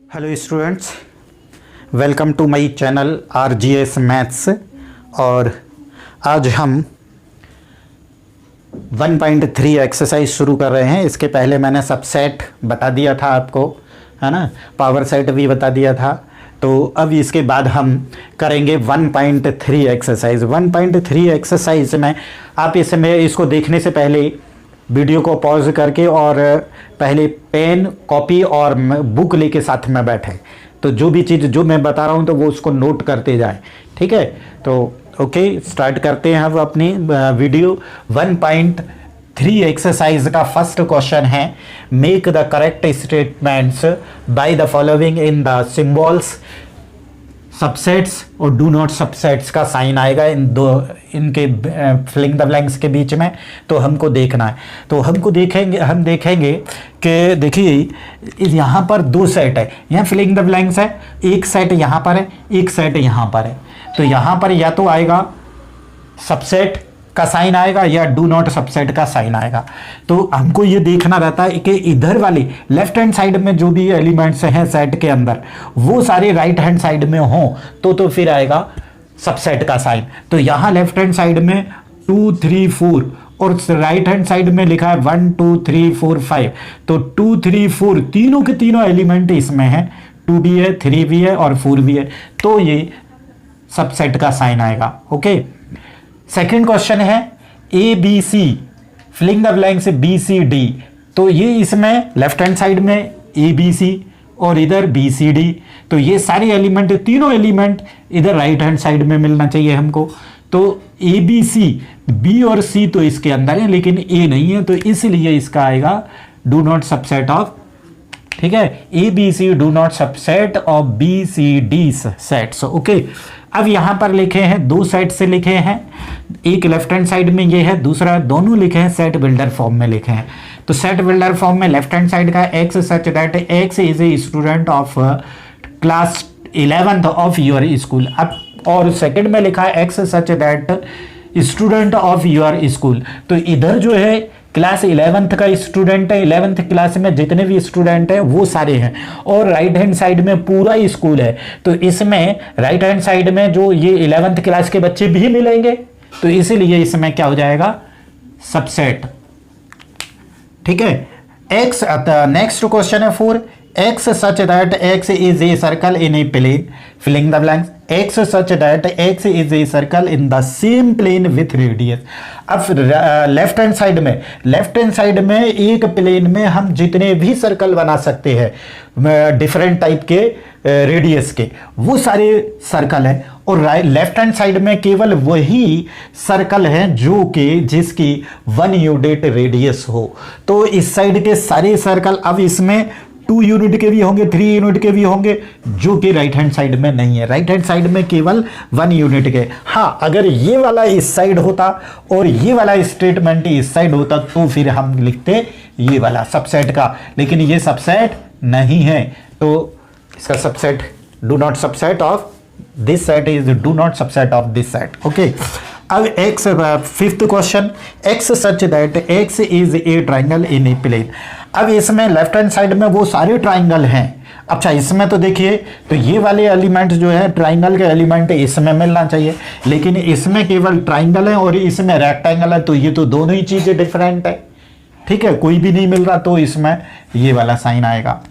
Hello students, welcome to my channel RGS maths. और आज हम 1.3 एक्सरसाइज शुरू कर रहे हैं। इसके पहले मैंने सबसेट बता दिया था आपको, है ना, पावर सेट भी बता दिया था। तो अब इसके बाद हम करेंगे 1.3 एक्सरसाइज। 1.3 एक्सरसाइज में आप इसको देखने से पहले वीडियो को पॉज करके और पहले पेन, कॉपी और बुक लेके साथ में बैठे, तो जो भी चीज़ जो मैं बता रहा हूँ तो वो उसको नोट करते जाए, ठीक है। तो ओके, स्टार्ट करते हैं अब अपनी वीडियो। 1.3 एक्सरसाइज का फर्स्ट क्वेश्चन है, make the correct statements by the following in the symbols subsets और डू नॉट सबसेट्स का साइन आएगा इनके फिलिंग द ब्लैंक्स के बीच में। तो हमको देखना है, तो हम देखेंगे कि देखिए यहाँ पर दो सेट है, यहाँ फिलिंग द ब्लैंक्स है, एक सेट यहाँ पर है, एक सेट यहाँ पर है। तो यहाँ पर या तो आएगा सबसेट का साइन आएगा या डू नॉट सबसेट का साइन आएगा। तो हमको ये देखना रहता है कि इधर वाली लेफ्ट हैंड साइड में जो भी एलिमेंट्स हैं सेट के अंदर वो सारे राइट हैंड साइड में हों तो फिर आएगा सबसेट का साइन। तो यहाँ लेफ्ट हैंड साइड में 2 3 4 और राइट हैंड साइड में लिखा है 1 2 3 4 5। तो 2 3 4 तीनों के तीनों एलिमेंट इसमें है, 2 भी है, 3 भी है और 4 भी है, तो ये सबसेट का साइन आएगा। ओके, सेकेंड क्वेश्चन है ABC, filling the blanks BCD। तो ये इसमें लेफ्ट हैंड साइड में ABC और इधर BCD, तो ये सारे एलिमेंट, तीनों एलिमेंट इधर राइट हैंड साइड में मिलना चाहिए हमको। तो ABC, B और C तो इसके अंदर है लेकिन A नहीं है, तो इसलिए इसका आएगा डू नॉट सबसेट ऑफ, ठीक है, ABC do not subset of BCD sets. Okay, अब यहां पर लिखे हैं, दो सेट से लिखे हैं, एक लेफ्ट हैंड साइड में ये है, दूसरा दोनों लिखे हैं सेट बिल्डर फॉर्म में लिखे हैं। तो सेट बिल्डर फॉर्म में लेफ्ट हैंड साइड का x such that x is a student of class 11th of your school. अब और सेकंड में लिखा है x such that student of your school. तो इधर जो है क्लास 11th का स्टूडेंट है, 11th क्लास में जितने भी स्टूडेंट हैं वो सारे हैं, और राइट हैंड साइड में पूरा स्कूल है। तो इसमें राइट हैंड साइड में जो ये 11th क्लास के बच्चे भी मिलेंगे, तो इसीलिए इसमें क्या हो जाएगा, सबसेट, ठीक है। एक्स, नेक्स्ट क्वेश्चन है 4, X such that x is a circle in a plane, filling the blanks, x such that x is a circle in the same plane with radius. अब लेफ्ट हैंड साइड में एक plane में हम जितने भी circle बना सकते हैं डिफरेंट टाइप के रेडियस के, वो सारे सर्कल हैं, और लेफ्ट हैंड साइड में केवल वही सर्कल हैं जो कि जिसकी 1 यूनिट रेडियस हो। तो इस साइड के सारे सर्कल अब इसमें 2 यूनिट के भी होंगे, 3 यूनिट के भी होंगे, जो कि राइट हैंड साइड में नहीं है। राइट हैंड साइड में केवल 1 यूनिट के। हाँ, अगर ये वाला इस साइड होता और ये वाला स्टेटमेंट इस साइड होता तो फिर हम लिखते ये वाला सबसेट का, लेकिन ये सबसेट नहीं है, तो इसका subset do not subset of this set is do not subset of this set. Okay, अब x, fifth question, x such that x is a triangle in a plane. अब इसमें लेफ्ट हैंड साइड में वो सारे triangle हैं। अच्छा, इसमें तो देखिए, तो ये वाले एलिमेंट जो है ट्राइंगल के एलिमेंट इसमें मिलना चाहिए, लेकिन इसमें केवल ट्राइंगल है और इसमें रेक्टेंगल है, तो ये तो दोनों ही चीजें डिफरेंट है, ठीक है, कोई भी नहीं मिल रहा, तो इसमें ये वाला साइन आएगा।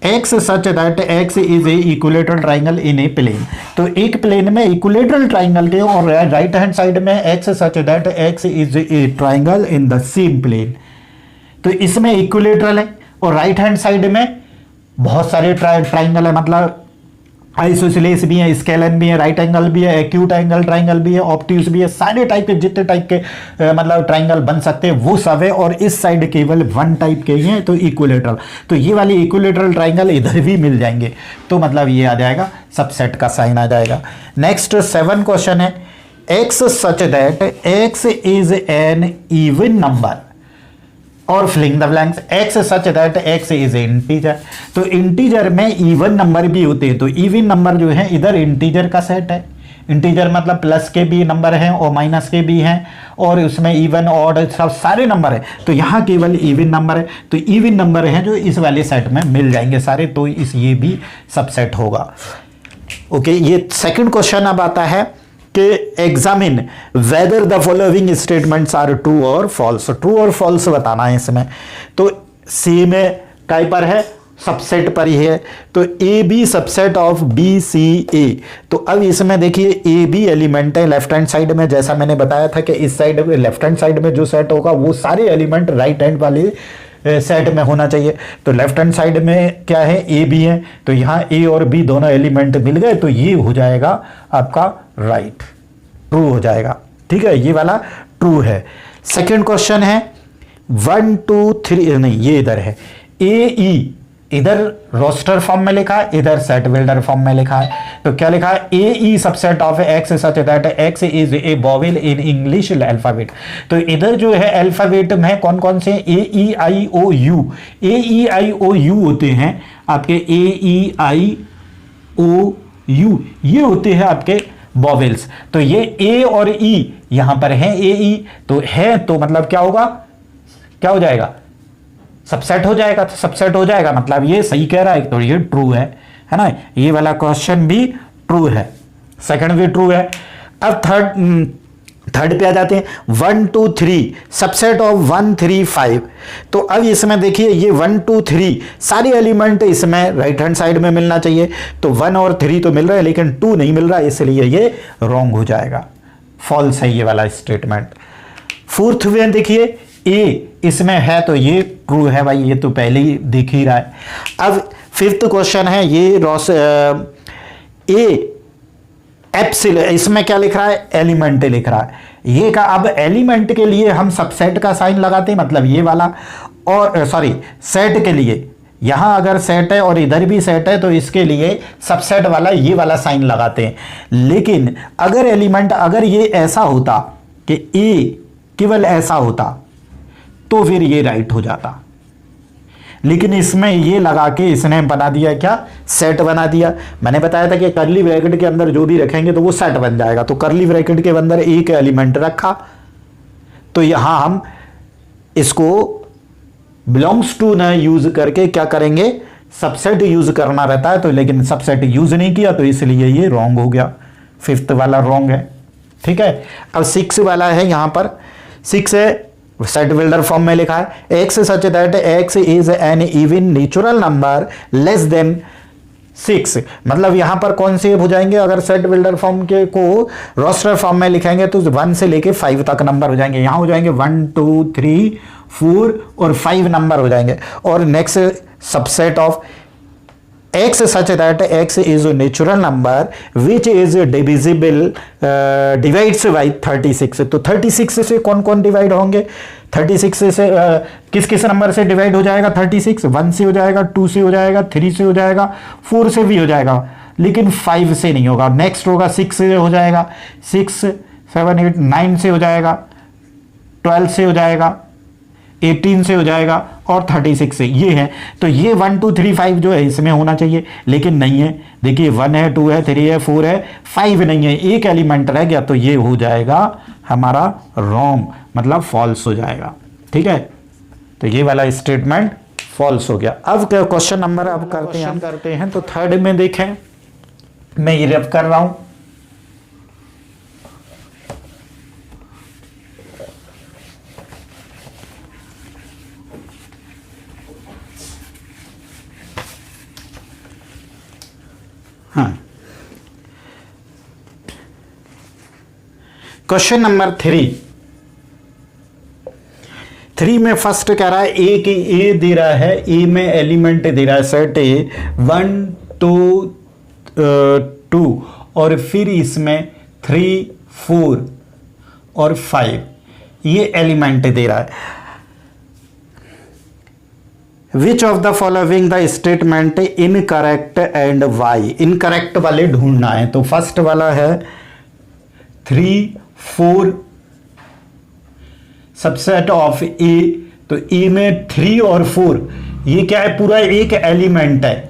X such that x is a equilateral triangle in a plane. तो एक प्लेन में इक्विलेटरल ट्राइंगल के, और राइट हैंड साइड में x such that x is a triangle in the same plane. तो इसमें इक्विलेटरल है और राइट हैंड साइड में बहुत सारे ट्राइंगल है, मतलब आइसोसेलेस भी है, स्केलन भी है, राइट एंगल भी है, एक्यूट एंगल ट्राइंगल भी है, ऑब्ट्यूस भी है, सारे टाइप के जितने टाइप के मतलब ट्राइंगल बन सकते हैं वो सब है, और इस साइड केवल 1 टाइप के ही हैं, तो इक्विलेटरल। तो ये वाली इक्विलेटरल ट्राइंगल इधर भी मिल जाएंगे, तो मतलब ये आ जाएगा, सबसेट का साइन आ जाएगा। नेक्स्ट 7 क्वेश्चन है, x such that x is an even number, और filling the blanks, x such that x is integer. तो इंटीजर में इवन नंबर भी होते हैं, तो इवन नंबर जो है इधर इंटीजर का सेट है, इंटीजर मतलब प्लस के भी नंबर हैं और माइनस के भी हैं, और उसमें इवन ऑड सब सारे नंबर हैं। तो यहाँ केवल इवन नंबर है, तो इवन नंबर हैं जो इस वाले सेट में मिल जाएंगे सारे, तो इस ये भी सबसेट होगा। ओके, ये सेकंड क्वेश्चन अब आता है कि examine whether the following statements are true और फॉल्स। ट्रू और फॉल्स बताना है इसमें। तो सी में काय पर है, सबसेट पर ही है, तो A B subset of B C A. तो अब इसमें देखिए ए बी एलिमेंट है लेफ्ट हैंड साइड में, जैसा मैंने बताया था कि इस साइड में लेफ्ट हैंड साइड में जो सेट होगा वो सारे एलिमेंट राइट हैंड वाले सेट में होना चाहिए। तो लेफ्ट हैंड साइड में क्या है, ए बी है, तो यहाँ ए और बी दोनों एलिमेंट मिल गए, तो ये हो जाएगा आपका राइट, ट्रू हो जाएगा। ठीक है, ये वाला ट्रू है। सेकंड क्वेश्चन है 1 2 3, नहीं ये इधर है, ए ई इधर रोस्टर फॉर्म में लिखा है, इधर सेट बिल्डर फॉर्म में लिखा है। तो क्या लिखा है, A E subset of x such that x is a vowel in English alphabet. तो इधर जो है अल्फाबेट में कौन कौन से, ए ई आई ओ you, A E I O you होते हैं आपके, ए ई आई ओ यू ये होते हैं आपके वोवेल्स। तो ये ए और ई यहां पर है, ए ई तो है, तो मतलब क्या होगा, क्या हो जाएगा, सबसेट हो जाएगा। तो सबसेट हो जाएगा मतलब ये सही कह रहा है, तो ये ट्रू है ना। ये वाला क्वेश्चन भी ट्रू है, सेकंड भी ट्रू है। अब थर्ड पे आ जाते हैं 1 2 3 सबसेट ऑफ 1 3 5। तो अब इसमें देखिए ये 1 2 3 सारे एलिमेंट इसमें राइट हैंड साइड में मिलना चाहिए, तो 1 और 3 तो मिल रहा है लेकिन 2 नहीं मिल रहा है, इसलिए ये रॉन्ग हो जाएगा, फॉल्स है ये वाला स्टेटमेंट। फोर्थ में देखिए ए इसमें है, तो ये ट्रू है भाई, ये तो पहले ही दिख ही रहा है। अब फिफ्थ क्वेश्चन है ये ए एप्सिल, इसमें क्या लिख रहा है, एलिमेंट लिख रहा है। ये का अब एलिमेंट के लिए हम सबसेट का साइन लगाते हैं, मतलब ये वाला, और सॉरी सेट के लिए यहां अगर सेट है और इधर भी सेट है तो इसके लिए सबसेट वाला ये वाला साइन लगाते हैं। लेकिन अगर एलिमेंट अगर ये ऐसा होता कि ए केवल ऐसा होता तो फिर ये राइट हो जाता, लेकिन इसमें ये लगा के इसने बना दिया क्या, सेट बना दिया। मैंने बताया था कि कर्ली ब्रैकेट के अंदर जो भी रखेंगे तो वो सेट बन जाएगा, तो कर्ली ब्रैकेट के अंदर एक एलिमेंट रखा, तो यहां हम इसको बिलोंग्स टू न यूज करके क्या करेंगे, सबसेट यूज करना रहता है, तो लेकिन सबसेट यूज नहीं किया तो इसलिए ये रॉन्ग हो गया, फिफ्थ वाला रॉन्ग है। ठीक है, अब 6 वाला है, यहां पर 6 है, सेट बिल्डर फॉर्म में लिखा है x such that x is an even natural number less than 6। मतलब यहां पर कौन से हो जाएंगे, अगर सेट बिल्डर फॉर्म के को रोस्टर फॉर्म में लिखेंगे तो 1 से लेके 5 तक नंबर हो जाएंगे। यहां हो जाएंगे 1 2 3 4 और 5 नंबर हो जाएंगे। और next subset of x such that x is a natural number which is divisible divides by 36। तो 36 से कौन कौन डिवाइड होंगे, 36 से किस किस नंबर से डिवाइड हो जाएगा, 36 1 से हो जाएगा, 2 से हो जाएगा, 3 से हो जाएगा, 4 से भी हो जाएगा, लेकिन 5 से नहीं होगा। नेक्स्ट होगा 6 से हो जाएगा, 6 7 8 9 से हो जाएगा, 12 से हो जाएगा, 18 से हो जाएगा और 36 से। ये है, तो ये 1 2 3 5 जो है इसमें होना चाहिए, लेकिन नहीं है। देखिए 1 है, 2 है, 3 है, 4 है, 5 नहीं है, एक एलिमेंट रह गया, तो ये हो जाएगा हमारा रॉन्ग, मतलब फॉल्स हो जाएगा। ठीक है, तो ये वाला स्टेटमेंट फॉल्स हो गया। अब क्वेश्चन नंबर अब करते हैं, तो थर्ड में देखें, मैं ये रब कर रहा हूं, हाँ, क्वेश्चन नंबर 3 में फर्स्ट कह रहा है ए की ए दे रहा है, ए में एलिमेंट दे रहा है सेट ए 1 2 2 और फिर इसमें 3 4 और 5 ये एलिमेंट दे रहा है। Which of the following the statement incorrect and why, incorrect वाले ढूंढना है। तो फर्स्ट वाला है 3 4 सबसेट ऑफ ए, तो ए में 3 और 4 ये क्या है, पूरा एक एलिमेंट है।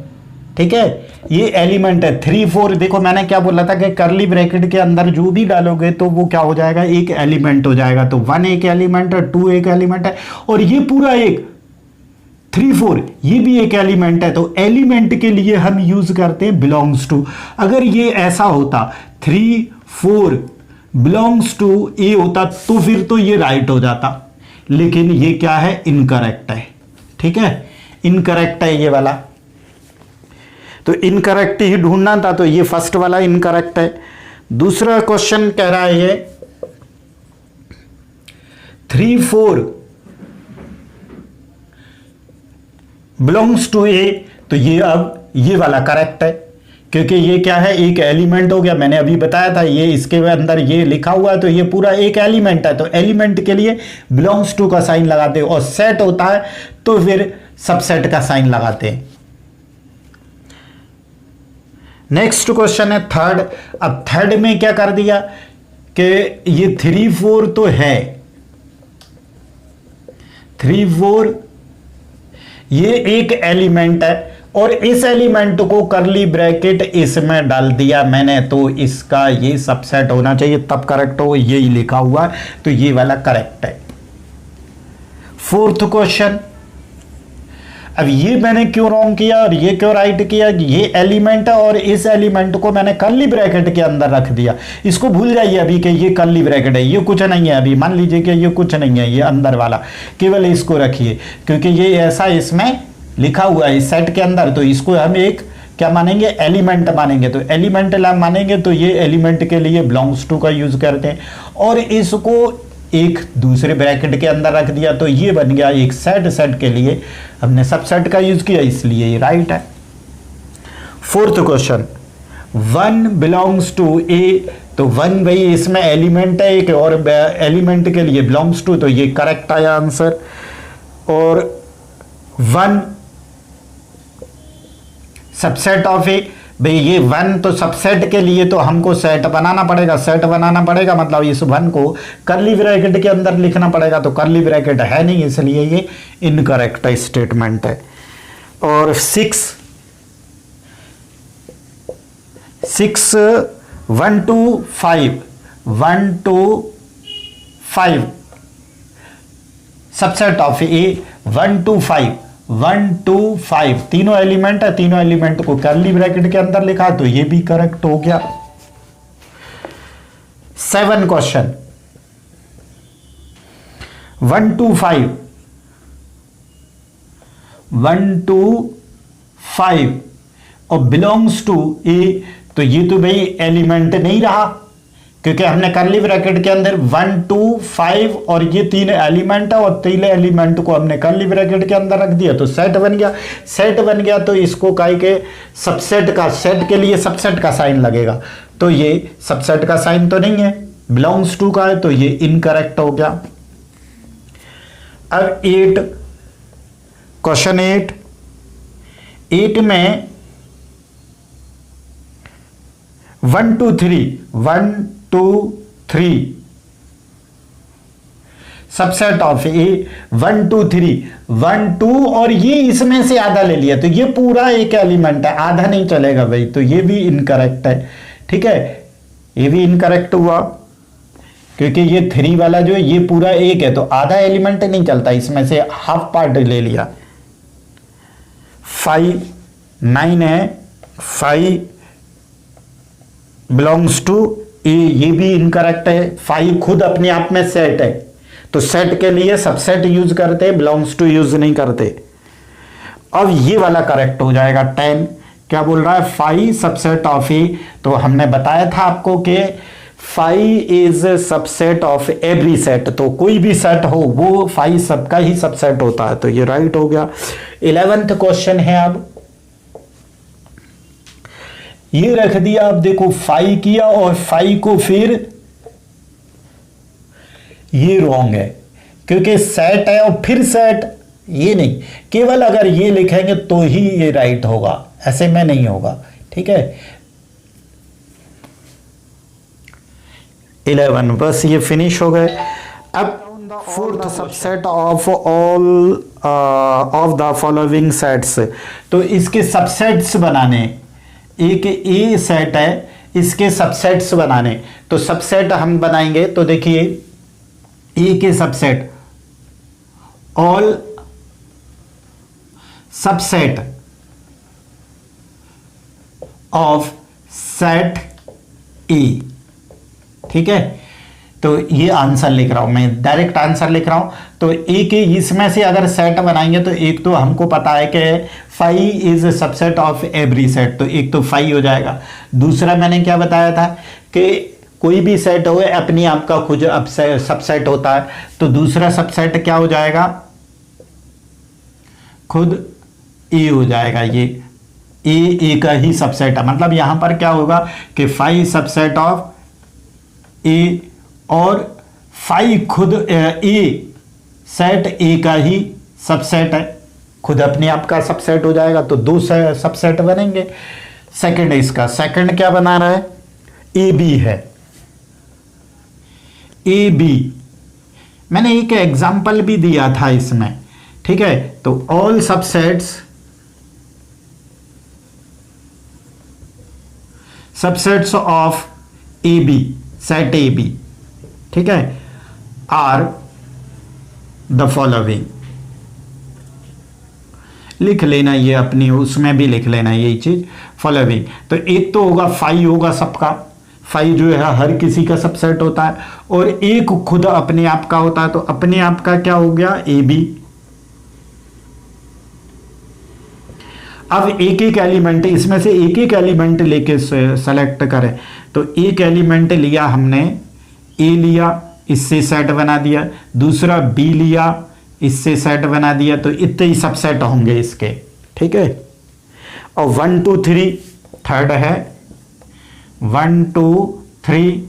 ठीक है, ये एलिमेंट है 3 4। देखो मैंने क्या बोला था कि करली ब्रैकेट के अंदर जो भी डालोगे तो वो क्या हो जाएगा, एक एलिमेंट हो जाएगा। तो 1 एक एलिमेंट है, 2 एक एलिमेंट है, और ये पूरा एक 3 4 ये भी एक एलिमेंट है। तो एलिमेंट के लिए हम यूज करते हैं बिलोंग्स टू। अगर ये ऐसा होता 3 4 बिलोंग्स टू ए होता तो फिर तो ये राइट हो जाता, लेकिन ये क्या है, इनकरेक्ट है। ठीक है, इनकरेक्ट है ये वाला, तो इनकरेक्ट ही ढूंढना था, तो ये फर्स्ट वाला इनकरेक्ट है। दूसरा क्वेश्चन कह रहा है ये 3 4 बिलोंग्स टू ए, तो ये अब ये वाला करेक्ट है, क्योंकि ये क्या है, एक एलिमेंट हो गया। मैंने अभी बताया था ये इसके अंदर ये लिखा हुआ है, तो ये पूरा एक एलिमेंट है। तो एलिमेंट के लिए बिलोंग्स टू का साइन लगाते हैं, और सेट होता है तो फिर सबसेट का साइन लगाते हैं। नेक्स्ट क्वेश्चन है थर्ड। अब थर्ड में क्या कर दिया कि ये 3 4 तो है, 3 4 ये एक एलिमेंट है, और इस एलिमेंट को करली ब्रैकेट इसमें डाल दिया मैंने, तो इसका ये सबसेट होना चाहिए तब करेक्ट हो, यही लिखा हुआ है, तो ये वाला करेक्ट है। फोर्थ क्वेश्चन, अब ये मैंने क्यों रॉन्ग किया और ये क्यों राइट किया, ये एलिमेंट है और इस एलिमेंट को मैंने कर्ली ब्रैकेट के अंदर रख दिया। इसको भूल जाइए अभी कि ये कर्ली ब्रैकेट है, ये कुछ नहीं है। अभी मान लीजिए कि ये कुछ नहीं है, ये अंदर वाला, केवल इसको रखिए, क्योंकि ये ऐसा इसमें लिखा हुआ है इस सेट के अंदर, तो इसको हम एक क्या मानेंगे, एलिमेंट मानेंगे। तो एलिमेंट मानेंगे तो ये एलिमेंट के लिए बिलोंग्स टू का यूज करते हैं, और इसको एक दूसरे ब्रैकेट के अंदर रख दिया, तो ये बन गया एक सेट। सेट के लिए हमने सबसेट का यूज किया, इसलिए ये राइट है। फोर्थ क्वेश्चन, 1 बिलोंग्स टू ए, तो 1 भाई इसमें एलिमेंट है एक, और एलिमेंट के लिए बिलोंग्स टू, तो ये करेक्ट आया आंसर। और 1 सबसेट ऑफ ए, भाई ये 1 तो सबसेट के लिए तो हमको सेट बनाना पड़ेगा। सेट बनाना पड़ेगा मतलब इस 1 को कर्ली ब्रैकेट के अंदर लिखना पड़ेगा, तो कर्ली ब्रैकेट है नहीं, इसलिए ये इनकरेक्ट स्टेटमेंट है। और 6 1 2 5 1 2 5 सबसेट ऑफ ए 1 2 5 1 2 5 तीनों एलिमेंट है, तीनों एलिमेंट को कर्ली ब्रैकेट के अंदर लिखा, तो ये भी करेक्ट हो गया। 7 क्वेश्चन, 1 2 5 1 2 5 और बिलोंग्स टू ए, तो ये तो भाई एलिमेंट नहीं रहा, क्योंकि हमने कर्ली ब्रैकेट के अंदर 1 2 5 और ये 3 एलिमेंट है, और 3 एलिमेंट को हमने कर्ली ब्रैकेट के अंदर रख दिया, तो सेट बन गया। सेट बन गया तो इसको काहे के सबसेट का, सेट के लिए सबसेट का साइन लगेगा, तो ये सबसेट का साइन तो नहीं है, बिलोंग्स टू का है, तो ये इनकरेक्ट हो गया। अब 8 क्वेश्चन 8 में 1 2 3 1 2 3 सबसेट ऑफ ए 1 2 3 1 2, और ये इसमें से आधा ले लिया, तो ये पूरा एक एलिमेंट है, आधा नहीं चलेगा भाई, तो ये भी इनकरेक्ट है। ठीक है, ये भी इनकरेक्ट हुआ, क्योंकि ये 3 वाला जो है ये पूरा एक है, तो आधा एलिमेंट नहीं चलता, इसमें से हाफ पार्ट ले लिया। 5 9 है, 5 बिलोंग्स टू ए, ये भी इनकरेक्ट है। 5 खुद अपने आप में सेट है, तो सेट के लिए सबसेट यूज करते हैं, बिलोंग्स टू यूज नहीं करते। अब ये वाला करेक्ट हो जाएगा। 10 क्या बोल रहा है, 5 सबसेट ऑफ ए, तो हमने बताया था आपको कि 5 is subset of every set, तो कोई भी सेट हो वो 5 सबका ही सबसेट होता है, तो ये राइट हो गया। 11th क्वेश्चन है, अब ये रख दिया, अब देखो 5 किया और 5 को फिर ये रॉन्ग है, क्योंकि सेट है और फिर सेट, ये नहीं, केवल अगर ये लिखेंगे तो ही ये राइट होगा, ऐसे में नहीं होगा। ठीक है, 11 बस ये फिनिश हो गए। अब fourth subset of all of the following sets, तो इसके सबसेट्स बनाने, एक ए सेट है, इसके सबसेट्स बनाने, तो सबसेट हम बनाएंगे। तो देखिए ए के subset, all subset of set ए, ठीक है। तो ये आंसर लिख रहा हूं मैं, डायरेक्ट आंसर लिख रहा हूं। तो ए के इसमें से अगर सेट बनाएंगे तो एक तो हमको पता है कि five is subset of every set, तो एक तो फाइव हो जाएगा। दूसरा मैंने क्या बताया था कि कोई भी सेट हो अपनी आप का खुद सबसेट होता है, तो दूसरा सबसेट क्या हो जाएगा, खुद ए हो जाएगा। ये ए का ही सबसेट है, मतलब यहां पर क्या होगा कि फाइव सबसेट ऑफ ए, और फाइव खुद ए सेट ए का ही सबसेट है, खुद अपने आप का सबसेट हो जाएगा। तो दो सबसेट बनेंगे। सेकंड इसका, सेकंड क्या बना रहा है, ए बी है, ए बी। मैंने एक एग्जांपल भी दिया था इसमें, ठीक है। तो all subsets of A B, set A B, ठीक है, आर द फॉलोइंग। लिख लेना ये अपनी, उसमें भी लिख लेना यही चीज, फॉलोइंग। तो एक तो होगा फाइव, होगा सबका, फाइव जो है हर किसी का सबसेट होता है, और एक खुद अपने आप का होता है। तो अपने आप का क्या हो गया, ए बी। अब एक एक एलिमेंट, इसमें से एक एक एलिमेंट लेके सेलेक्ट करें। तो एक एलिमेंट लिया हमने, ए लिया, इससे सेट बना दिया, दूसरा बी लिया, इससे सेट बना दिया, तो इतने ही सबसेट होंगे इसके, ठीक है। और 1 2 3 थर्ड है, 1 2 3,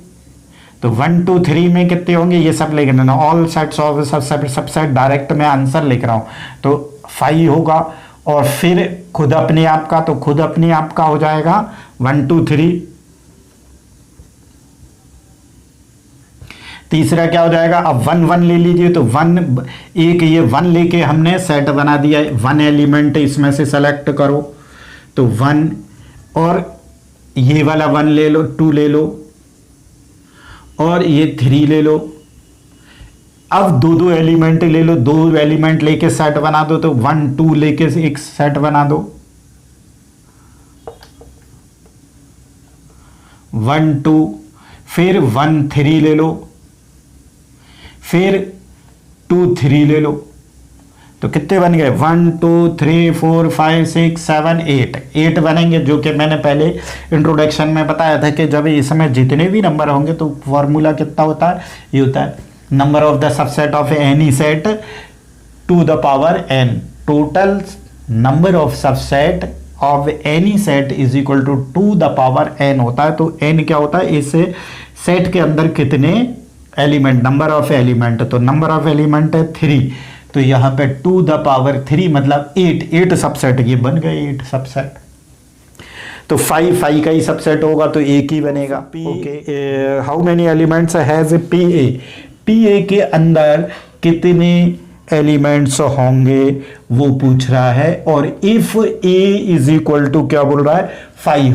तो 1 2 3 में कितने होंगे ये सब लिख लेना, all sets of subset, direct में आंसर लिख रहा हूं। तो 5 होगा, और फिर खुद अपने आप का, तो खुद अपने आप का हो जाएगा 1 2 3। तीसरा क्या हो जाएगा, अब 1 1 ले लीजिए, तो 1 एक ये 1 लेके हमने सेट बना दिया, 1 एलिमेंट इसमें से सेलेक्ट करो, तो 1, और ये वाला 1 ले लो, 2 ले लो, और ये 3 ले लो। अब दो एलिमेंट ले लो, 2 एलिमेंट लेके सेट बना दो, तो 1 2 लेके एक सेट बना दो, 1 2, फिर 1 3 ले लो, फिर 2 3 ले लो। तो कितने बन गए, 1 2 3 4 5 6 7 8 बनेंगे, जो कि मैंने पहले इंट्रोडक्शन में बताया था कि जब इसमें जितने भी नंबर होंगे तो फॉर्मूला कितना होता है, ये होता है number of the subset of any set two the power n। Total number of subset of any set is equal to the power n होता है। तो n क्या होता है, इस सेट के अंदर कितने एलिमेंट, नंबर ऑफ एलिमेंट, तो नंबर ऑफ एलिमेंट है 3, तो यहां पे टू द पावर 3 मतलब 8 सबसेट, ये बन गए 8 सबसेट। तो 5 का ही सबसेट होगा, तो एक ही बनेगा। Okay, how many elements has P A, P A के अंदर कितने एलिमेंट्स होंगे वो पूछ रहा है। और if A is equal to क्या बोल रहा है, 5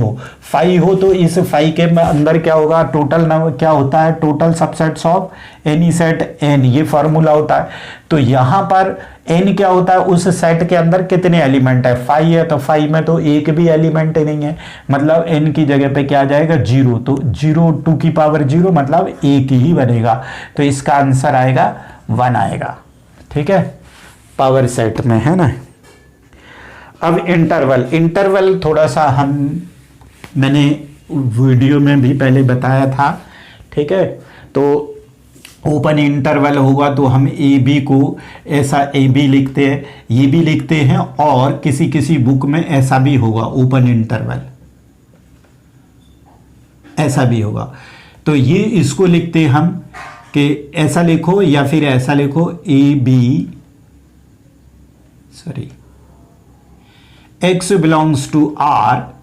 हो, तो इस 5 के अंदर क्या होगा, टोटल क्या होता है, total subsets of any set n, ये फॉर्मूला होता है। तो यहां पर n क्या होता है, उस सेट के अंदर कितने एलिमेंट है, 5 है, तो 5 में तो एक भी एलिमेंट नहीं है, मतलब n की जगह पे क्या आ जाएगा 0, तो 0 2 की पावर 0 मतलब एक ही बनेगा। तो इसका आंसर आएगा 1 आएगा, ठीक है, पावर सेट में, है ना। अब इंटरवल थोड़ा सा मैंने वीडियो में भी पहले बताया था, ठीक है। तो ओपन इंटरवल होगा तो हम ए बी को ऐसा ए बी लिखते हैं, ये भी लिखते हैं, और किसी बुक में ऐसा भी होगा, ओपन इंटरवल ऐसा भी होगा। तो ये इसको लिखते हैं हम कि ऐसा लिखो या फिर ऐसा लिखो, A B x belongs to R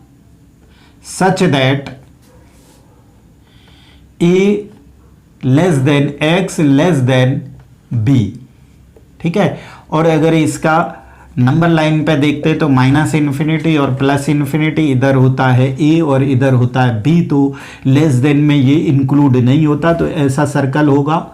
such that A less than x less than B, ठीक है। और अगर इसका नंबर लाइन पे देखते तो माइनस इन्फिनिटी और प्लस इन्फिनिटी, इधर होता है ए और इधर होता है बी, तो लेस देन में ये इंक्लूड नहीं होता, तो ऐसा सर्कल होगा।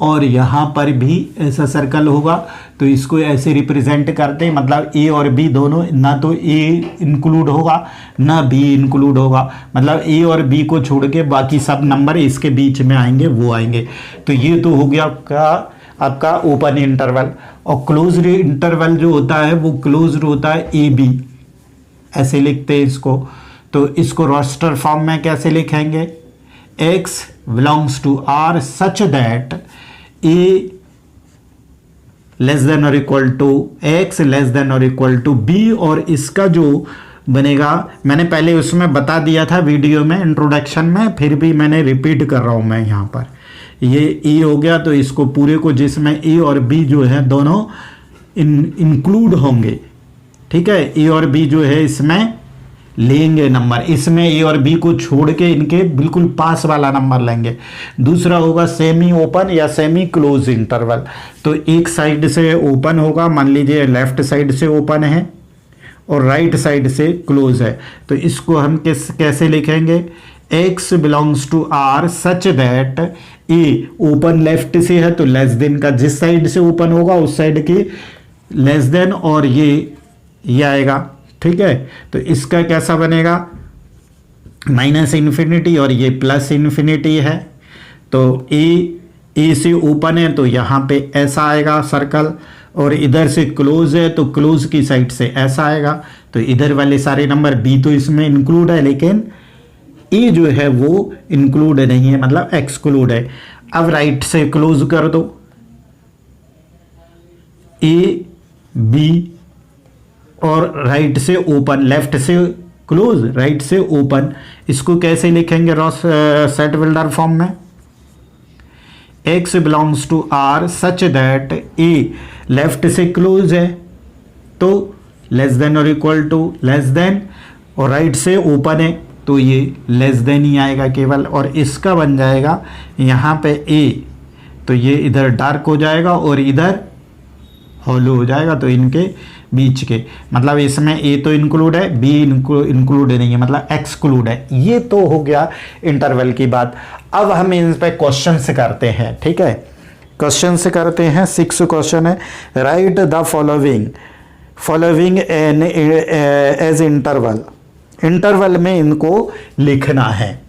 और यहाँ पर भी ऐसा सर्कल होगा, तो इसको ऐसे रिप्रेजेंट करते हैं, मतलब ए और बी दोनों, ना तो ए इंक्लूड होगा ना बी इंक्लूड होगा, मतलब ए और बी को छोड़ के बाकी सब नंबर इसके बीच में आएंगे, वो आएंगे। तो ये तो हो गया आपका ओपन इंटरवल। और क्लोज्ड इंटरवल जो होता है वो क्लोज्ड होता है ए बी, ऐसे लिखते हैं इसको। तो इसको रोस्टर फॉर्म में कैसे लिखेंगे, x belongs to r such that a less than और equal to x less than और इक्वल टू b। और इसका जो बनेगा, मैंने पहले उसमें बता दिया था वीडियो में इंट्रोडक्शन में, फिर भी मैंने रिपीट कर रहा हूं मैं यहाँ पर। ये ए हो गया, तो इसको पूरे को जिसमें ए और बी जो है दोनों इंक्लूड होंगे, ठीक है, ए और बी जो है इसमें लेंगे नंबर, इसमें ए और बी को छोड़ के इनके बिल्कुल पास वाला नंबर लेंगे। दूसरा होगा सेमी ओपन या सेमी क्लोज इंटरवल। तो एक साइड से ओपन होगा, मान लीजिए लेफ्ट साइड से ओपन है और राइट साइड से क्लोज है, तो इसको हम कैसे लिखेंगे, x belongs to r such that a open left से है तो लेस देन का जिस साइड से ओपन होगा उस साइड की लेस देन, और ये आएगा, ठीक है। तो इसका कैसा बनेगा, माइनस इन्फिनिटी और ये प्लस इन्फिनिटी है। तो ए से ओपन है तो यहाँ पे ऐसा आएगा सर्कल, और इधर से क्लोज है तो क्लोज की साइड से ऐसा आएगा। तो इधर वाले सारे नंबर, बी तो इसमें इंक्लूड है लेकिन ए जो है वो इंक्लूड नहीं है, मतलब एक्सक्लूड है। अब राइट से क्लोज कर दो, ए बी, और राइट से ओपन, लेफ्ट से क्लोज राइट से ओपन। इसको कैसे लिखेंगे सेट बिल्डर फॉर्म में, x belongs to r such that a left से क्लोज है तो लेस देन और इक्वल टू लेस देन, और राइट से ओपन है तो ये लेस देन ही आएगा केवल। और इसका बन जाएगा यहाँ पे a, तो ये इधर डार्क हो जाएगा और इधर हॉलो हो जाएगा, तो इनके बीच के, मतलब इसमें ए तो इंक्लूड है, बी इंक्लूड नहीं है, मतलब एक्सक्लूड है। ये तो हो गया इंटरवल की बात। अब हम इन पे क्वेश्चन से करते हैं, ठीक है, क्वेश्चन से करते हैं। 6 क्वेश्चन है, write the following an as interval में इनको लिखना है,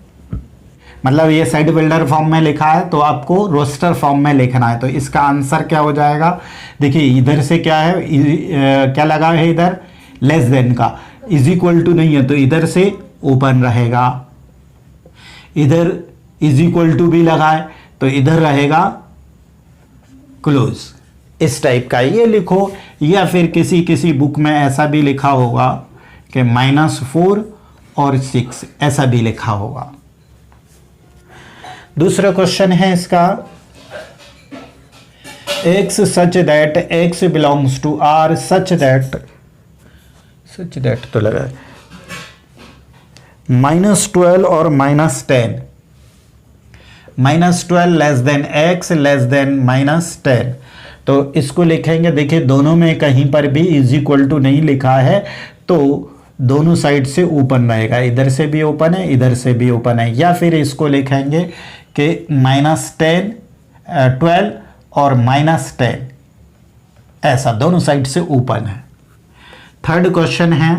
मतलब ये सेट बिल्डर फॉर्म में लिखा है तो आपको रोस्टर फॉर्म में लिखना है। तो इसका आंसर क्या हो जाएगा, देखिए इधर से क्या है, क्या लगा है इधर लेस देन का, इज इक्वल टू नहीं है तो इधर से ओपन रहेगा, इधर इज इक्वल टू भी लगा है तो इधर रहेगा क्लोज, इस टाइप का ये लिखो। या फिर किसी बुक में ऐसा भी लिखा होगा कि -4 और 6 ऐसा भी लिखा होगा। दूसरा क्वेश्चन है इसका, x such that x belongs to r such that तो लगा -12 और -10, -12 less than x less than -10। तो इसको लिखेंगे, देखिए दोनों में कहीं पर भी इज इक्वल टू नहीं लिखा है तो दोनों साइड से ओपन रहेगा, इधर से भी ओपन है इधर से भी ओपन है। या फिर इसको लिखेंगे कि -12 और -10 ऐसा दोनों साइड से ओपन है। थर्ड क्वेश्चन है,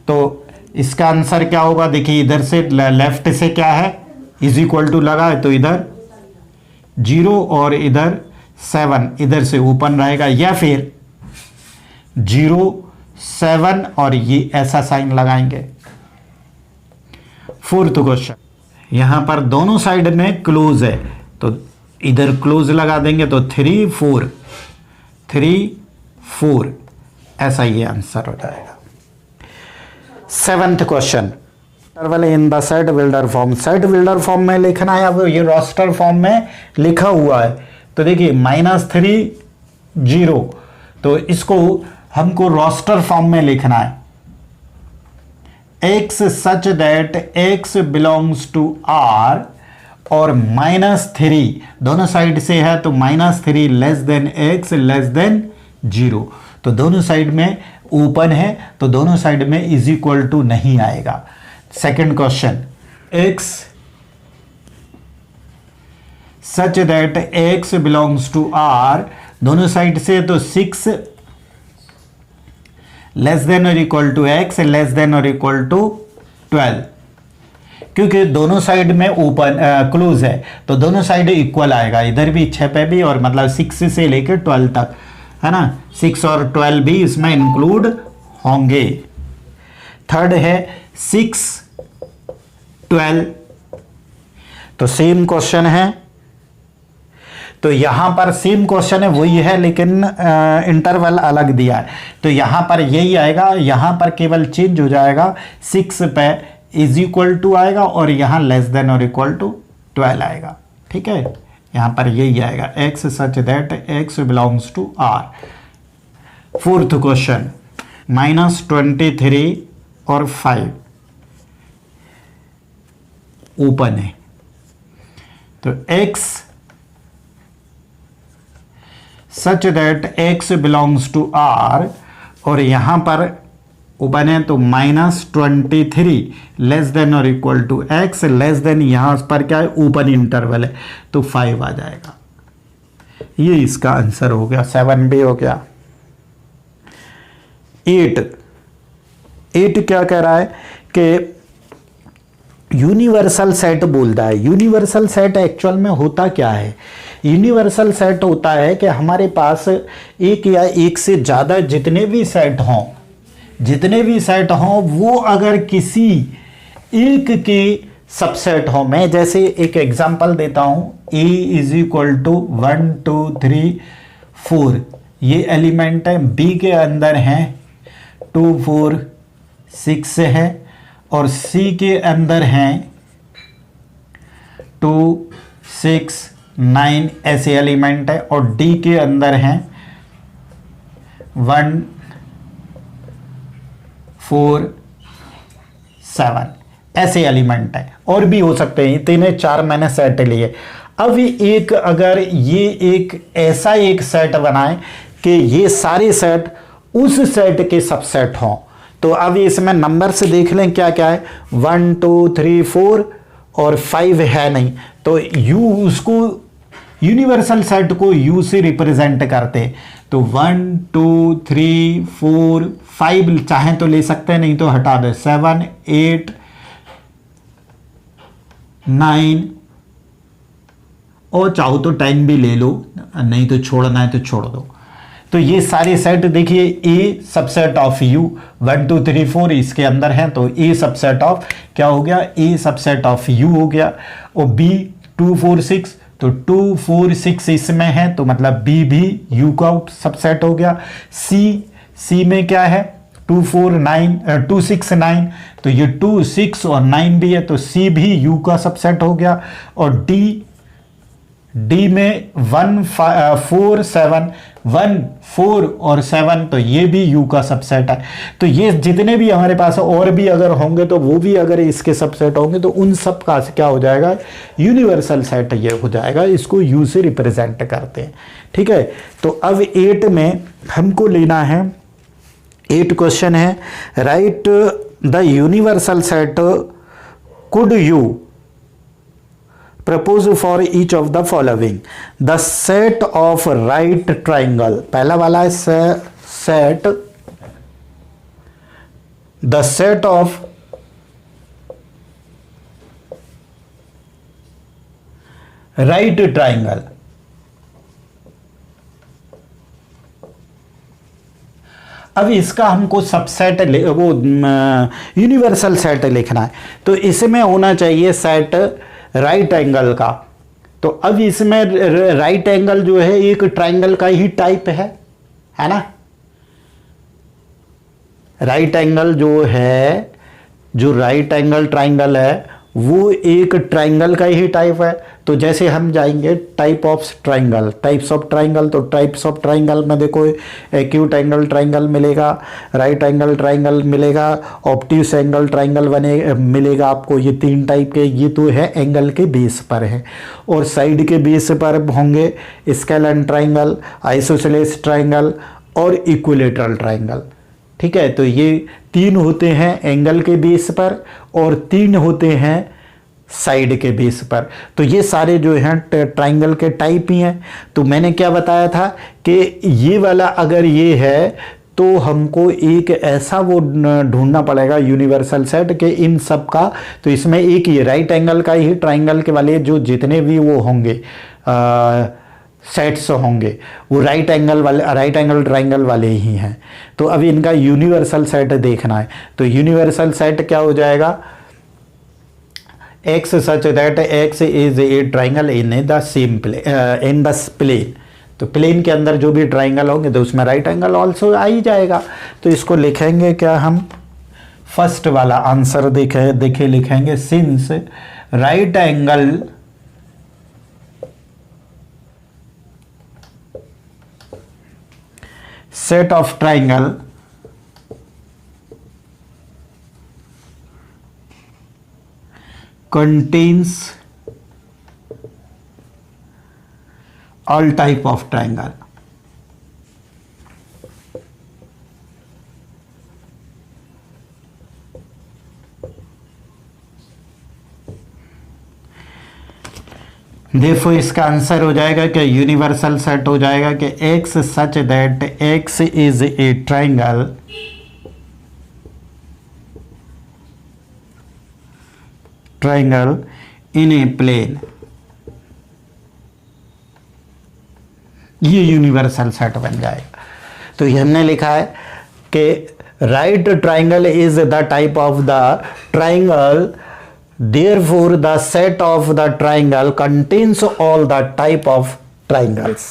तो इसका आंसर क्या होगा, देखिए इधर से लेफ्ट से क्या है इज इक्वल टू लगा है तो इधर 0 और इधर 7, इधर से ओपन रहेगा। या फिर 0 7 और ये ऐसा साइन लगाएंगे। फोर्थ क्वेश्चन, यहां पर दोनों साइड में क्लोज है तो इधर क्लोज लगा देंगे तो 3 4 ऐसा ये आंसर हो जाएगा। 7th question, interval in the set builder form, set builder form में लिखना है, अब ये रोस्टर फॉर्म में लिखा हुआ है तो देखिए -3 0, तो इसको हमको रोस्टर फॉर्म में लिखना है, x such that x belongs to r और -3 दोनों साइड से है तो -3 less than x less than 0। तो दोनों साइड में ओपन है तो दोनों साइड में इज इक्वल टू नहीं आएगा। Second question, x such that x belongs to R, दोनों साइड से तो 6 लेस देन और equal to x less than और इक्वल टू 12, क्योंकि दोनों साइड में ओपन क्लोज है तो दोनों साइड इक्वल आएगा, इधर भी 6 पे भी और मतलब 6 से लेकर 12 तक, है ना, 6 और 12 भी इसमें इंक्लूड होंगे। थर्ड है 6 12, तो सेम क्वेश्चन है, तो यहां पर सेम क्वेश्चन है वही है लेकिन इंटरवल अलग दिया है, तो यहां पर यही आएगा, यहां पर केवल चेंज हो जाएगा, 6 पे इज इक्वल टू आएगा और यहां लेस देन और इक्वल टू 12 आएगा। ठीक है, यहां पर यही आएगा x such that x belongs to R। Fourth question, -23 और 5 ओपन है, तो x such that x belongs to R और यहां पर ओपन है तो -23 लेस देन और equal to x less than, यहां पर क्या है ओपन इंटरवल है तो 5 आ जाएगा। ये इसका आंसर हो गया, 7 भी हो गया। 8 क्या कह रहा है कि यूनिवर्सल सेट बोल रहा है। यूनिवर्सल सेट एक्चुअल में होता क्या है? यूनिवर्सल सेट होता है कि हमारे पास एक या एक से ज़्यादा जितने भी सेट हों वो अगर किसी एक के सबसेट हो। मैं जैसे एक एग्जांपल देता हूं, a इज इक्वल टू 1 2 3 4, ये एलिमेंट है, b के अंदर हैं 2 4 6 है और c के अंदर हैं 2 6 9 ऐसे एलिमेंट है और d के अंदर हैं 1 4 7 ऐसे एलिमेंट है, और भी हो सकते हैं, 3 4 मैंने सेट लिए। अब एक अगर ये एक ऐसा एक सेट बनाए कि ये सारे सेट उस सेट के सबसेट हों, तो अब इसमें नंबर से देख लें क्या क्या है, 1 2 3 4 और 5 है नहीं, तो u उसको यूनिवर्सल सेट को u से रिप्रेजेंट करते, तो 1 2 3 4 5 चाहें तो ले सकते हैं, नहीं तो हटा दे, 7 8 9 और चाहो तो 10 भी ले लो, नहीं तो छोड़ना है तो छोड़ दो। तो ये सारे सेट देखिए, ए सबसेट ऑफ u 1 2 3 4 इसके अंदर है, तो ए सबसेट ऑफ क्या हो गया, ए सबसेट ऑफ u हो गया, और b 2 4 6 तो 2 4 6 इसमें है तो मतलब b भी u का सबसेट हो गया। c में क्या है 2 4 9 2 6 9 तो ये 2 6 और 9 भी है तो c भी u का सबसेट हो गया। और d में 1 4 7 1 4 और 7 तो ये भी u का सबसेट है। तो ये जितने भी हमारे पास और भी अगर होंगे तो वो भी अगर इसके सबसेट होंगे तो उन सब का क्या हो जाएगा, यूनिवर्सल सेट ये हो जाएगा, इसको u से रिप्रेजेंट करते हैं। ठीक है, तो अब 8 में हमको लेना है, 8 क्वेश्चन है, write the universal set could you propose for each of the following, the set of right triangle, पहला वाला है set, the set of right triangle, अब इसका हमको सबसेट वो यूनिवर्सल सेट लिखना है, तो इसमें होना चाहिए सेट राइट एंगल का। तो अब इसमें राइट एंगल जो है एक ट्राइंगल का ही टाइप है ना, राइट एंगल जो है, जो राइट एंगल ट्राइंगल है वो एक ट्राइंगल का ही टाइप है। तो जैसे हम जाएंगे type of triangle, types of triangle, तो टाइप्स ऑफ ट्राइंगल में देखो एक्यूट एंगल ट्राइंगल मिलेगा, राइट एंगल ट्राइंगल मिलेगा, ऑब्ट्यूस एंगल ट्राइंगल मिलेगा आपको। ये 3 टाइप के, ये तो है एंगल के बेस पर है, और साइड के बेस पर होंगे स्केलन ट्राइंगल, आइसोसेलेस ट्राइंगल और इक्विलेटरल ट्राइंगल। ठीक है, तो ये 3 होते हैं एंगल के बेस पर और 3 होते हैं साइड के बेस पर। तो ये सारे जो हैं ट्राइंगल के टाइप ही हैं। तो मैंने क्या बताया था कि ये वाला अगर ये है तो हमको एक ऐसा वो ढूंढना पड़ेगा यूनिवर्सल सेट के इन सब का। तो इसमें एक ये राइट एंगल का ही ट्राइंगल के वाले जो जितने भी वो होंगे सेट्स होंगे वो राइट एंगल ट्राइंगल वाले ही हैं। तो अभी इनका यूनिवर्सल सेट देखना है। तो यूनिवर्सल सेट क्या हो जाएगा, x such that x is a triangle in the same plane in the plane। तो प्लेन के अंदर जो भी ट्राइंगल होंगे तो उसमें राइट एंगल ऑल्सो आ ही जाएगा। तो इसको लिखेंगे क्या हम, फर्स्ट वाला आंसर देखे लिखेंगे, since right angle set of triangle contains all type of triangle। देखो इसका आंसर हो जाएगा कि यूनिवर्सल सेट हो जाएगा कि x such that x is a triangle in a plane. ये यूनिवर्सल सेट बन जाएगा। तो ये हमने लिखा है कि right triangle is the type of the triangle, therefore the set of the triangle contains all the type of triangles.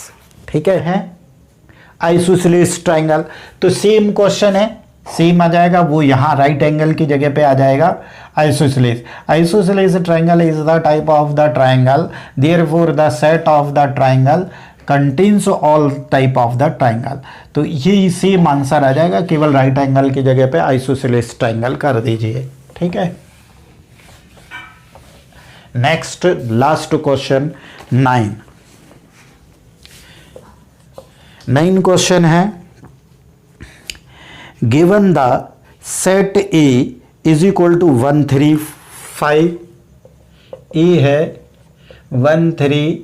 ठीक है आइसोसेलेस ट्राइंगल। तो सेम क्वेश्चन है, सेम आ जाएगा, वो यहां राइट एंगल की जगह पे आ जाएगा isosceles triangle is the type of the triangle, therefore the set of the triangle contains all type of the triangle. तो ये सेम आंसर आ जाएगा, केवल राइट एंगल की जगह पे आइसोसेलेस ट्राइंगल कर दीजिए। ठीक है, नेक्स्ट लास्ट क्वेश्चन 9 क्वेश्चन है, given the set A is equal to 1 3 5, A है 1 3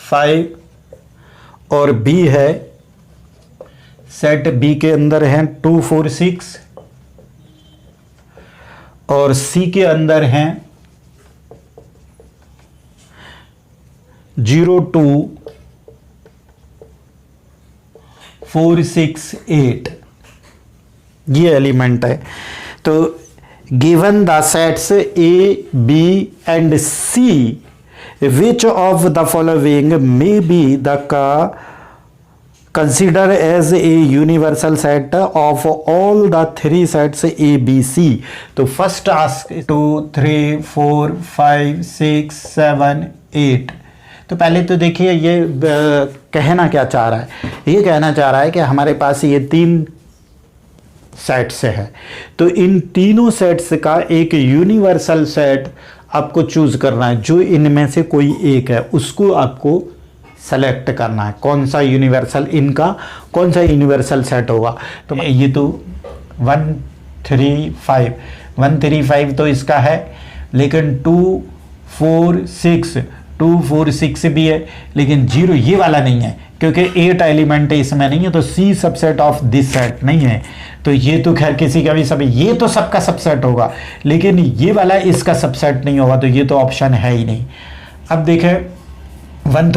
5 और बी है, सेट बी के अंदर है 2 4 6 और सी के अंदर हैं 0 2 4 6 8, ये एलिमेंट है। तो given the sets A B and C, which of the following may be the consider as a universal set of all the 3 sets A B C. तो फर्स्ट आस्क 2 3 4 5 6 7 8। तो पहले तो देखिए ये कहना क्या चाह रहा है, ये कहना चाह रहा है कि हमारे पास ये 3 सेट्स है। तो इन तीनों सेट्स का एक यूनिवर्सल सेट आपको चूज करना है, जो इनमें से कोई एक है उसको आपको सेलेक्ट करना है, कौन सा यूनिवर्सल, इनका कौन सा यूनिवर्सल सेट होगा। तो ये तो 1 3 5 तो इसका है, लेकिन 2 4 6 भी है, लेकिन 0 ये वाला नहीं है क्योंकि 8 एलिमेंट इसमें नहीं है, तो सी सबसेट ऑफ दिस सेट नहीं है। तो ये तो खैर किसी का भी सब, ये तो सबका सबसेट होगा, लेकिन ये वाला इसका सबसेट नहीं होगा, तो ये तो ऑप्शन है ही नहीं। अब देखें 1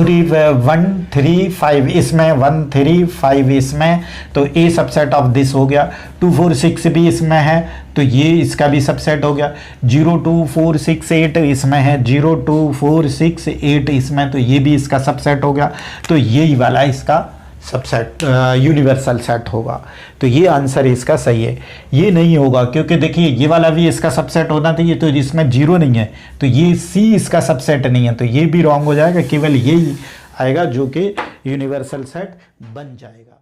3 5 इसमें, 1 3 5 इसमें, तो ए सबसेट ऑफ दिस हो गया। 2 4 6 भी इसमें है, तो ये इसका भी सबसेट हो गया। 0 2 4 6 8 इसमें है, 0 2 4 6 8 इसमें, तो ये भी इसका सबसेट हो गया। तो यही वाला इसका सबसेट यूनिवर्सल सेट होगा। तो ये आंसर इसका सही है। ये नहीं होगा क्योंकि देखिए ये वाला भी इसका सबसेट होना चाहिए, तो जिसमें 0 नहीं है, तो ये सी इसका सबसेट नहीं है, तो ये भी रॉन्ग हो जाएगा। केवल यही आएगा जो कि यूनिवर्सल सेट बन जाएगा।